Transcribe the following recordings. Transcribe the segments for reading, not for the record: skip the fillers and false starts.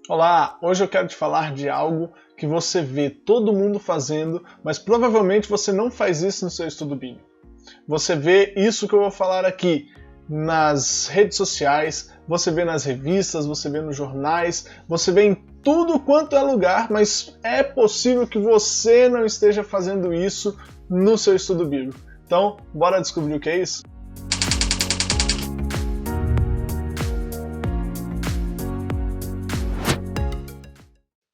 Olá, hoje eu quero te falar de algo que você vê todo mundo fazendo, mas provavelmente você não faz isso no seu estudo bíblico. Você vê isso que eu vou falar aqui nas redes sociais, você vê nas revistas, você vê nos jornais, você vê em tudo quanto é lugar, mas é possível que você não esteja fazendo isso no seu estudo bíblico. Então, bora descobrir o que é isso?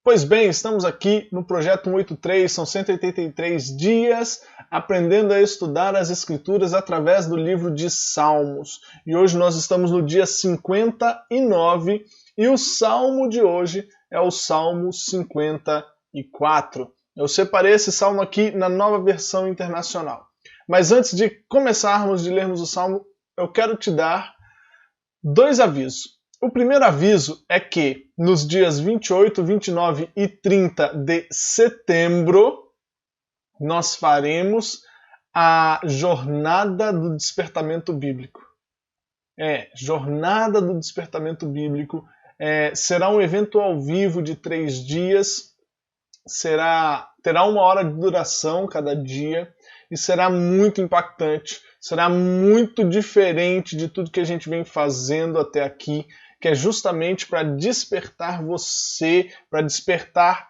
Pois bem, estamos aqui no Projeto 183, são 183 dias aprendendo a estudar as Escrituras através do livro de Salmos. E hoje nós estamos no dia 59 e o salmo de hoje é o Salmo 54. Eu separei esse salmo aqui na Nova Versão Internacional. Mas antes de começarmos de lermos o salmo, eu quero te dar dois avisos. O primeiro aviso é que nos dias 28, 29 e 30 de setembro nós faremos a Jornada do Despertamento Bíblico. Jornada do Despertamento Bíblico. Será um evento ao vivo de 3 dias. Terá 1 hora de duração cada dia e será muito impactante. Será muito diferente de tudo que a gente vem fazendo até aqui, que é justamente para despertar você, para despertar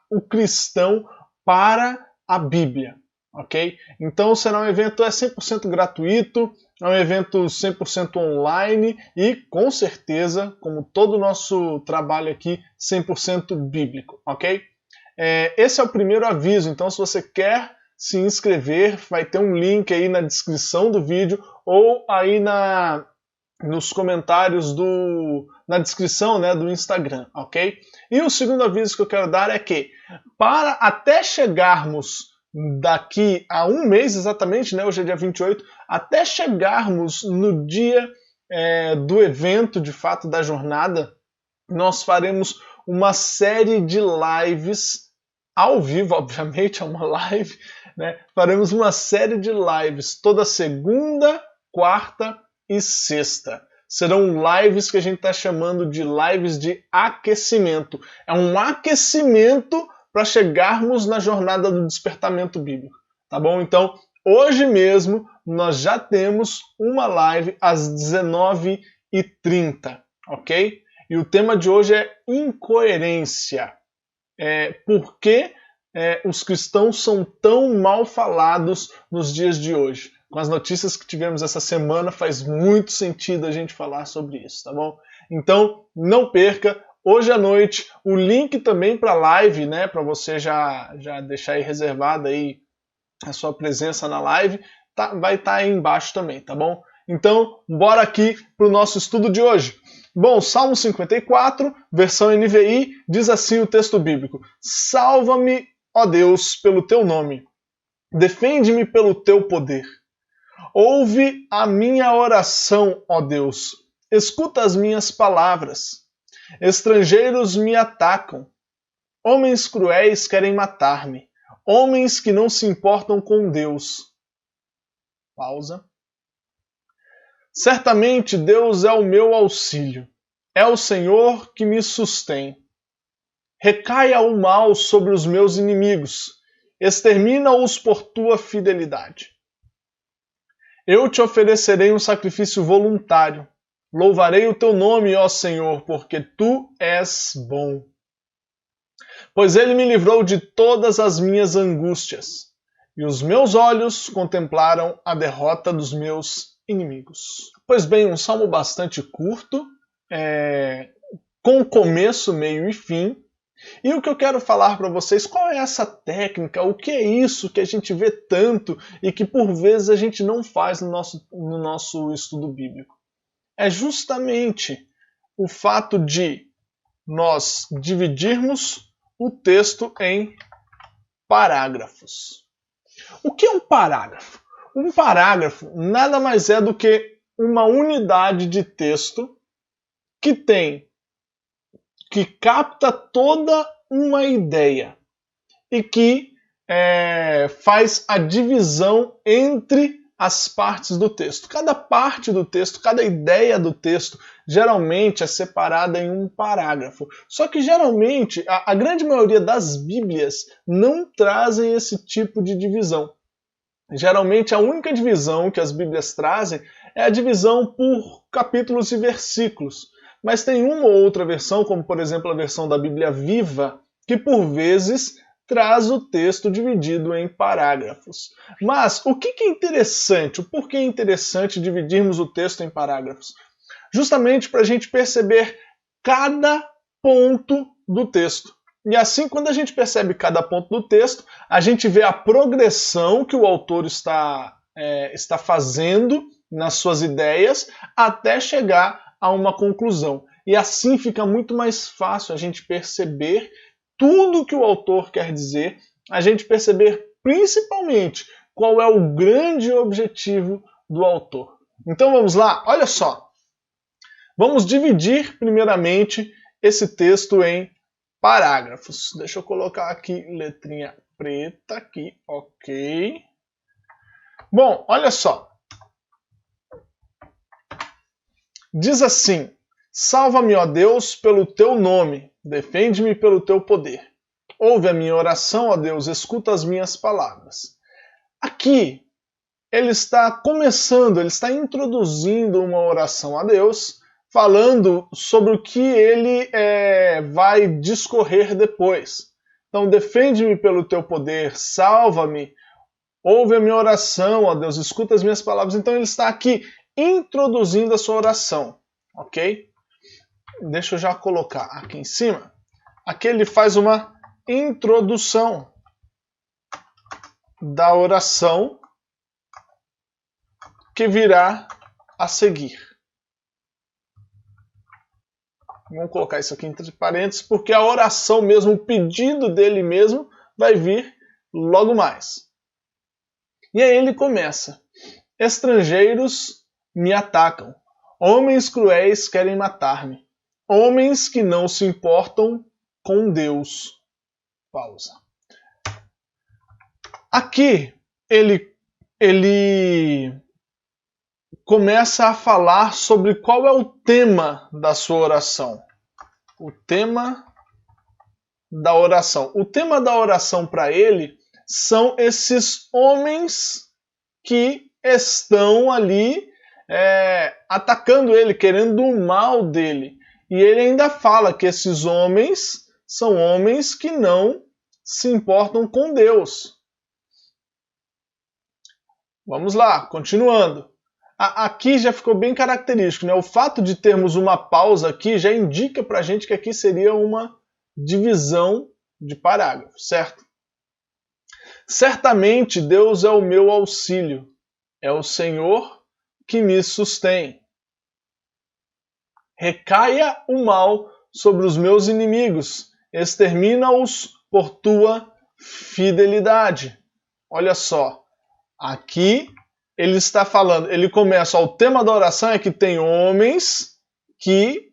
o cristão para a Bíblia, ok? Então será um evento 100% gratuito, é um evento 100% online e, com certeza, como todo o nosso trabalho aqui, 100% bíblico, ok? Esse é o primeiro aviso, então se você quer se inscrever, vai ter um link aí na descrição do vídeo ou aí nos comentários na descrição, né, do Instagram, ok? E o segundo aviso que eu quero dar é que, para até chegarmos daqui a um mês exatamente, né, hoje é dia 28, até chegarmos no dia do evento, de fato, da jornada, nós faremos uma série de lives, ao vivo, obviamente, é uma live, né? Faremos uma série de lives toda segunda, quarta e sexta. Serão lives que a gente está chamando de lives de aquecimento. É um aquecimento para chegarmos na jornada do despertamento bíblico. Tá bom? Então, hoje mesmo, nós já temos uma live às 19h30, ok? E o tema de hoje é incoerência. Por que os cristãos são tão mal falados nos dias de hoje? Com as notícias que tivemos essa semana, faz muito sentido a gente falar sobre isso, tá bom? Então, não perca, hoje à noite, o link também para a live, né, para você já deixar aí reservada aí a sua presença na live, vai estar aí embaixo também, tá bom? Então, bora aqui para o nosso estudo de hoje. Bom, Salmo 54, versão NVI, diz assim o texto bíblico: Salva-me, ó Deus, pelo teu nome. Defende-me pelo teu poder. Ouve a minha oração, ó Deus. Escuta as minhas palavras. Estrangeiros me atacam. Homens cruéis querem matar-me. Homens que não se importam com Deus. Pausa. Certamente Deus é o meu auxílio. É o Senhor que me sustém. Recaia o mal sobre os meus inimigos. Extermina-os por tua fidelidade. Eu te oferecerei um sacrifício voluntário. Louvarei o teu nome, ó Senhor, porque tu és bom. Pois ele me livrou de todas as minhas angústias, e os meus olhos contemplaram a derrota dos meus inimigos. Pois bem, um salmo bastante curto, com começo, meio e fim. E o que eu quero falar para vocês, qual é essa técnica, o que é isso que a gente vê tanto e que por vezes a gente não faz no nosso estudo bíblico? É justamente o fato de nós dividirmos o texto em parágrafos. O que é um parágrafo? Um parágrafo nada mais é do que uma unidade de texto que capta toda uma ideia e que faz a divisão entre as partes do texto. Cada parte do texto, cada ideia do texto, geralmente é separada em um parágrafo. Só que geralmente, a grande maioria das Bíblias não trazem esse tipo de divisão. Geralmente a única divisão que as Bíblias trazem é a divisão por capítulos e versículos. Mas tem uma ou outra versão, como por exemplo a versão da Bíblia Viva, que por vezes traz o texto dividido em parágrafos. Mas o que é interessante? O porquê é interessante dividirmos o texto em parágrafos? Justamente para a gente perceber cada ponto do texto. E assim, quando a gente percebe cada ponto do texto, a gente vê a progressão que o autor está fazendo nas suas ideias até chegar a uma conclusão. E assim fica muito mais fácil a gente perceber tudo que o autor quer dizer, a gente perceber principalmente qual é o grande objetivo do autor. Então vamos lá, olha só. Vamos dividir primeiramente esse texto em parágrafos. Deixa eu colocar aqui letrinha preta aqui, ok. Bom, olha só. Diz assim: salva-me, ó Deus, pelo teu nome, defende-me pelo teu poder. Ouve a minha oração, ó Deus, escuta as minhas palavras. Aqui, ele está começando, ele está introduzindo uma oração a Deus, falando sobre o que ele vai discorrer depois. Então, defende-me pelo teu poder, salva-me, ouve a minha oração, ó Deus, escuta as minhas palavras. Então, ele está aqui introduzindo a sua oração, ok? Deixa eu já colocar aqui em cima. Aqui ele faz uma introdução da oração que virá a seguir. Vamos colocar isso aqui entre parênteses, porque a oração mesmo, o pedido dele mesmo, vai vir logo mais. E aí ele começa: estrangeiros me atacam, homens cruéis querem matar-me, homens que não se importam com Deus. Pausa. Aqui ele começa a falar sobre qual é o tema da sua oração. O tema da oração. O tema da oração para ele são esses homens que estão ali atacando ele, querendo o mal dele. E ele ainda fala que esses homens são homens que não se importam com Deus. Vamos lá, continuando. Aqui já ficou bem característico, né? O fato de termos uma pausa aqui já indica pra gente que aqui seria uma divisão de parágrafos, certo? Certamente Deus é o meu auxílio, é o Senhor que me sustém. Recaia o mal sobre os meus inimigos, extermina-os por tua fidelidade. Olha só, aqui ele está falando, ele começa, o tema da oração é que tem homens que,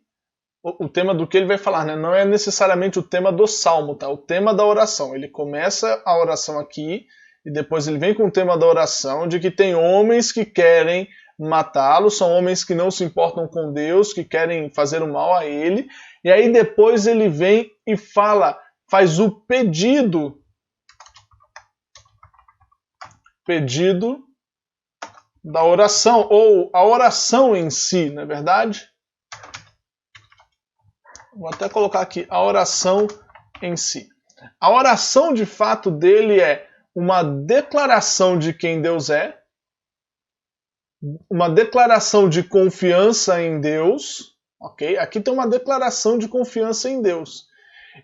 o tema do que ele vai falar, né? Não é necessariamente o tema do salmo, tá? O tema da oração. Ele começa a oração aqui e depois ele vem com o tema da oração de que tem homens que querem matá-lo, são homens que não se importam com Deus, que querem fazer o mal a ele. E aí depois ele vem e faz o pedido da oração, ou a oração em si, não é verdade? Vou até colocar aqui a oração em si. A oração de fato dele é uma declaração de quem Deus é, uma declaração de confiança em Deus, ok? Aqui tem uma declaração de confiança em Deus.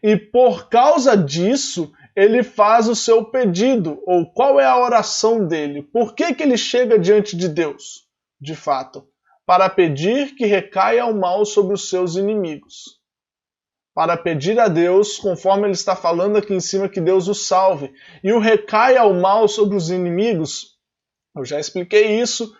E por causa disso, ele faz o seu pedido, ou qual é a oração dele? Por que ele chega diante de Deus, de fato? Para pedir que recaia o mal sobre os seus inimigos. Para pedir a Deus, conforme ele está falando aqui em cima, que Deus o salve. E o recaia o mal sobre os inimigos, eu já expliquei isso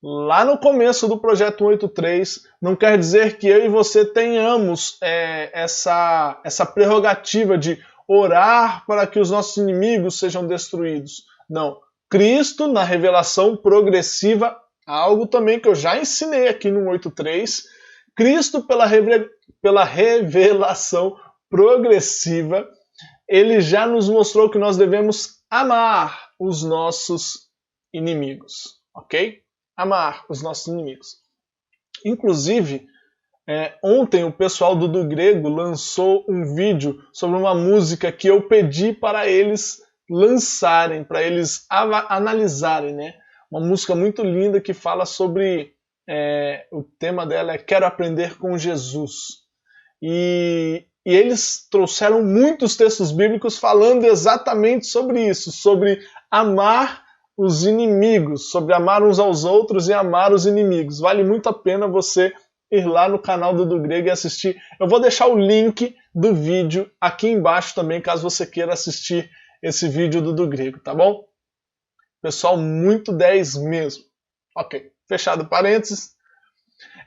lá no começo do Projeto 183, não quer dizer que eu e você tenhamos essa prerrogativa de orar para que os nossos inimigos sejam destruídos. Não. Cristo, na revelação progressiva, algo também que eu já ensinei aqui no 8.3, Cristo, pela revelação progressiva, ele já nos mostrou que nós devemos amar os nossos inimigos, ok? Amar os nossos inimigos. Inclusive, ontem o pessoal do Grego lançou um vídeo sobre uma música que eu pedi para eles lançarem, para eles analisarem, né? Uma música muito linda que fala sobre, o tema dela é Quero Aprender com Jesus. E eles trouxeram muitos textos bíblicos falando exatamente sobre isso, sobre amar os inimigos, sobre amar uns aos outros e amar os inimigos. Vale muito a pena você ir lá no canal do Grego e assistir. Eu vou deixar o link do vídeo aqui embaixo também, caso você queira assistir esse vídeo do Grego, tá bom? Pessoal, muito 10 mesmo. Ok, fechado parênteses.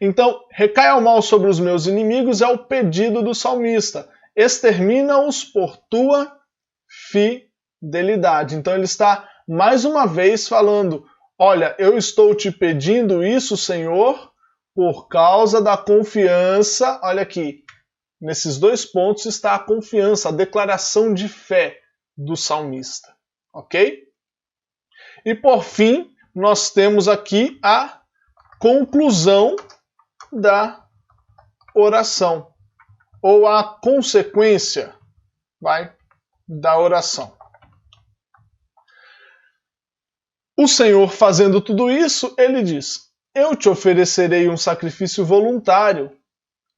Então, recai ao mal sobre os meus inimigos é o pedido do salmista. Extermina-os por tua fidelidade. Então ele está mais uma vez falando, olha, eu estou te pedindo isso, Senhor, por causa da confiança. Olha aqui, nesses dois pontos está a confiança, a declaração de fé do salmista. Ok? E por fim, nós temos aqui a conclusão da oração, ou a consequência da oração. O Senhor, fazendo tudo isso, ele diz, eu te oferecerei um sacrifício voluntário,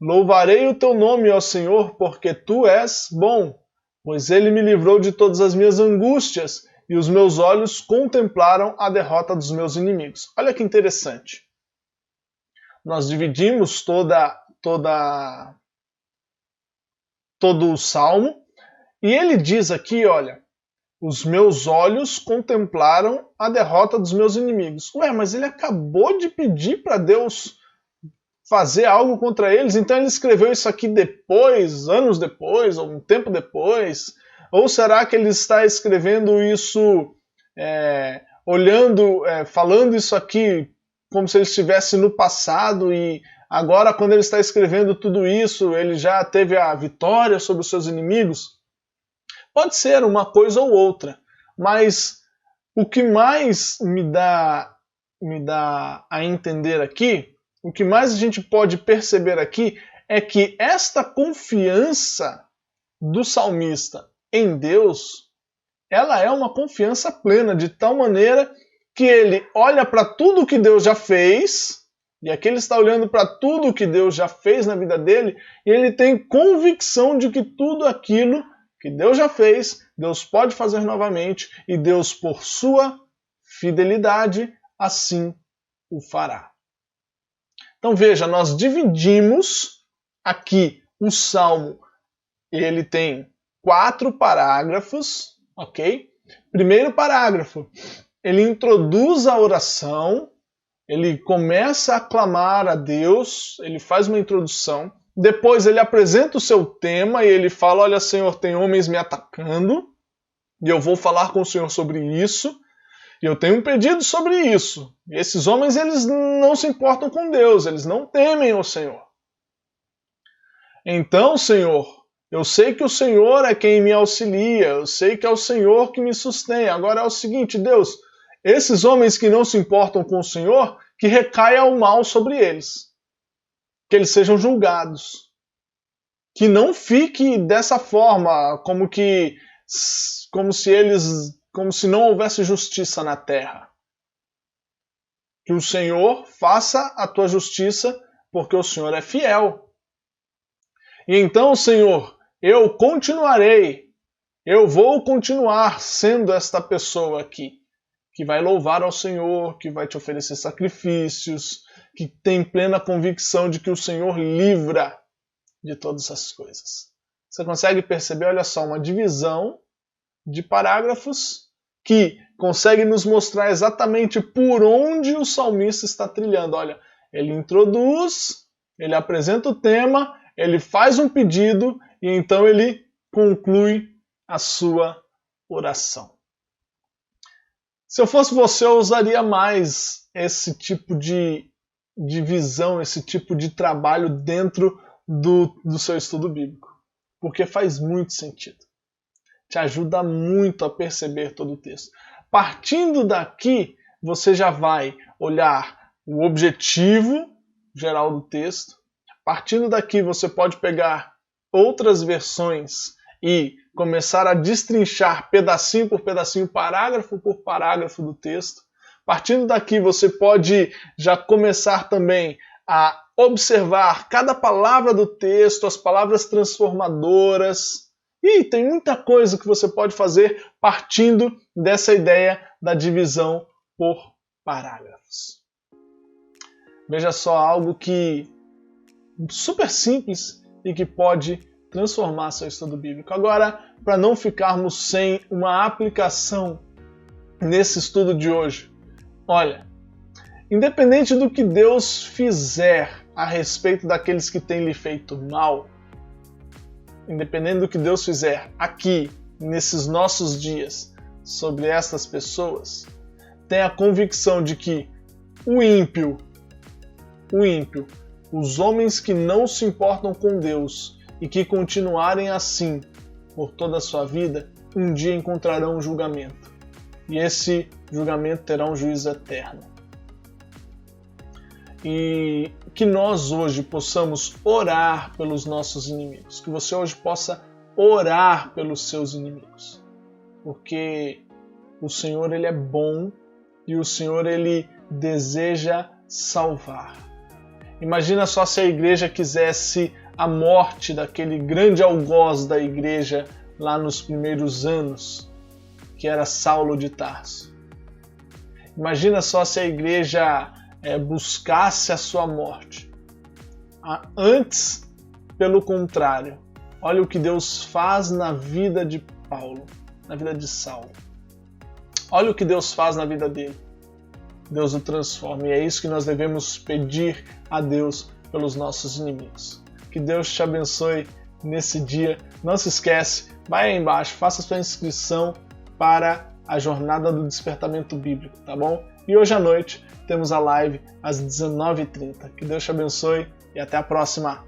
louvarei o teu nome, ó Senhor, porque tu és bom, pois ele me livrou de todas as minhas angústias, e os meus olhos contemplaram a derrota dos meus inimigos. Olha que interessante. Nós dividimos todo o Salmo, e ele diz aqui, olha, os meus olhos contemplaram a derrota dos meus inimigos. Ué, mas ele acabou de pedir para Deus fazer algo contra eles, então ele escreveu isso aqui depois, anos depois, ou um tempo depois? Ou será que ele está escrevendo isso, falando isso aqui como se ele estivesse no passado e agora, quando ele está escrevendo tudo isso, ele já teve a vitória sobre os seus inimigos? Pode ser uma coisa ou outra, mas o que mais me dá a entender aqui, o que mais a gente pode perceber aqui, é que esta confiança do salmista em Deus, ela é uma confiança plena, de tal maneira que ele olha para tudo que Deus já fez, e aqui ele está olhando para tudo que Deus já fez na vida dele, e ele tem convicção de que tudo aquilo que Deus já fez, Deus pode fazer novamente, e Deus, por sua fidelidade, assim o fará. Então veja, nós dividimos aqui o Salmo, ele tem 4 parágrafos, ok? Primeiro parágrafo, ele introduz a oração, ele começa a clamar a Deus, ele faz uma introdução, depois ele apresenta o seu tema e ele fala, olha, Senhor, tem homens me atacando, e eu vou falar com o Senhor sobre isso, e eu tenho um pedido sobre isso. E esses homens, eles não se importam com Deus, eles não temem o Senhor. Então, Senhor, eu sei que o Senhor é quem me auxilia, eu sei que é o Senhor que me sustém. Agora é o seguinte, Deus, esses homens que não se importam com o Senhor, que recaia o mal sobre eles. Que eles sejam julgados. Que não fique dessa forma, como se não houvesse justiça na terra. Que o Senhor faça a tua justiça, porque o Senhor é fiel. E então, Senhor, eu vou continuar sendo esta pessoa aqui, que vai louvar ao Senhor, que vai te oferecer sacrifícios, que tem plena convicção de que o Senhor livra de todas essas coisas. Você consegue perceber, olha só, uma divisão de parágrafos que consegue nos mostrar exatamente por onde o salmista está trilhando. Olha, ele introduz, ele apresenta o tema, ele faz um pedido e então ele conclui a sua oração. Se eu fosse você, eu usaria mais esse tipo de visão, esse tipo de trabalho dentro do seu estudo bíblico. Porque faz muito sentido. Te ajuda muito a perceber todo o texto. Partindo daqui, você já vai olhar o objetivo geral do texto. Partindo daqui, você pode pegar outras versões e começar a destrinchar pedacinho por pedacinho, parágrafo por parágrafo do texto. Partindo daqui, você pode já começar também a observar cada palavra do texto, as palavras transformadoras. E tem muita coisa que você pode fazer partindo dessa ideia da divisão por parágrafos. Veja só, algo que super simples e que pode transformar seu estudo bíblico. Agora, para não ficarmos sem uma aplicação nesse estudo de hoje, olha, independente do que Deus fizer a respeito daqueles que têm lhe feito mal, independente do que Deus fizer aqui, nesses nossos dias, sobre estas pessoas, tenha a convicção de que o ímpio, os homens que não se importam com Deus e que continuarem assim por toda a sua vida, um dia encontrarão um julgamento. E esse julgamento terá um juízo eterno. E que nós hoje possamos orar pelos nossos inimigos. Que você hoje possa orar pelos seus inimigos. Porque o Senhor, Ele é bom e o Senhor, Ele deseja salvar. Imagina só se a igreja quisesse a morte daquele grande algoz da igreja lá nos primeiros anos, que era Saulo de Tarso. Imagina só se a igreja buscasse a sua morte. Antes, pelo contrário, olha o que Deus faz na vida de Paulo, na vida de Saulo. Olha o que Deus faz na vida dele. Deus o transforma, e é isso que nós devemos pedir a Deus pelos nossos inimigos. Que Deus te abençoe nesse dia. Não se esquece, vai aí embaixo, faça sua inscrição para a jornada do despertamento bíblico, tá bom? E hoje à noite temos a live às 19h30. Que Deus te abençoe e até a próxima!